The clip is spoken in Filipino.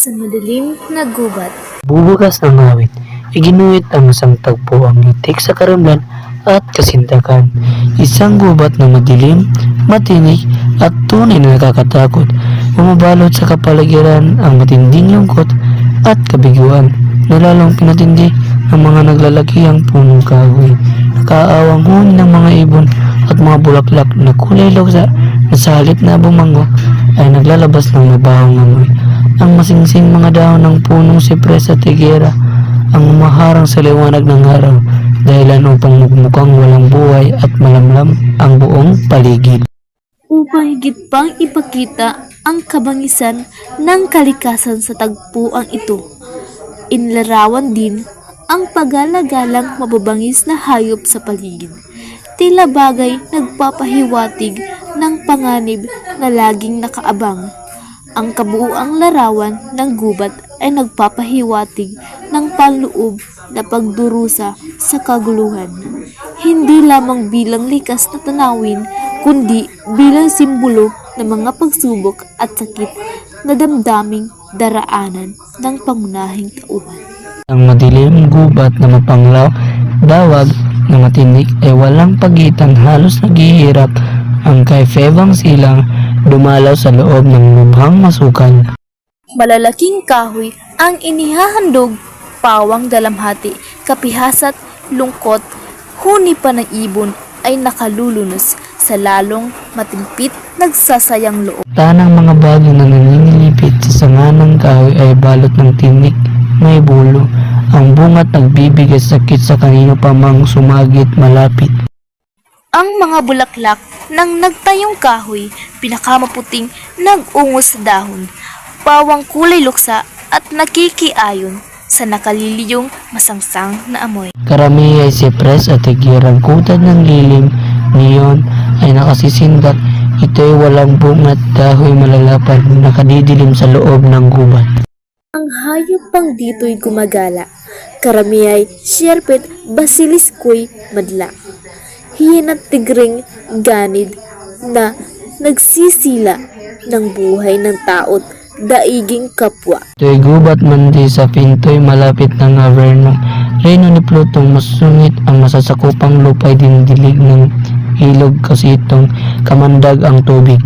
sa madilim na gubat. Bubukas ng awit, iginuhit ang isang tagpo ang itik sa karamlan at kasintakan. Isang gubat na madilim, matinik at tunay na nakakatakot. Bumabalot sa kapaligiran ang matinding lungkot at kabiguan na lalong pinatindi ng mga naglalakihang punong kahoy. Nakaawang huni ng mga ibon at mga bulaklak na kulay luksa na sa halip na bumango ay naglalabas ng mabahong amoy. Ang masingsing mga dahon ng punong sipres at higera ang umaharang sa liwanag ng araw, dahilan upang mukmukhang walang buhay at malamlam ang buong paligid. Upang higit pang ipakita ang kabangisan ng kalikasan sa tagpuang ito, inilarawan din ang pagalagalang mababangis na hayop sa paligid. Tila bagay nagpapahiwatig ng panganib na laging nakaabang. Ang kabuuang larawan ng gubat ay nagpapahiwatig ng panloob na pagdurusa sa kaguluhan. Hindi lamang bilang likas na tanawin, kundi bilang simbolo ng mga pagsubok at sakit na damdaming daraanan ng pangunahing tauhan. Ang madilim gubat na mapanglaw, dawag na matinik ay walang pagitan, halos naghihirap ang kaifebang silang dumalaw sa loob ng lubhang masukal. Malalaking kahoy ang inihahandog, pawang dalamhati, kapihasat, lungkot, huni pa ng ibon ay nakalulunos sa lalong matimpit nagsasayang loob. Tanang mga bagay na naninilipit sa sanga ng kahoy ay balot ng tinik, may bulo. Ang bungat nagbibigay sakit sa kanino pa mang sumagit malapit. Ang mga bulaklak ng nagtayong kahoy, pinakamaputing nag-ungos sa dahon, pawang kulay luksa at nakikiayon sa nakaliliyong masangsang na amoy. Karamihan ay sipres at higirang kutad ng lilim, niyon ay nakasisindak. Ito'y walang bungat, kahoy malalapad, nakadidilim sa loob ng gubat. Ang hayop pang dito'y gumagala, karamihay siyerpet basilisko'y madla. Hiyan at tigring ganid na nagsisila ng buhay ng tao't daiging kapwa. Ito'y gubat mandi sa pinto'y malapit ng Averno. Reyno ni Plutong, masungit ang masasakupang lupa'y dindilig ng ilog kasi itong kamandag ang tubig.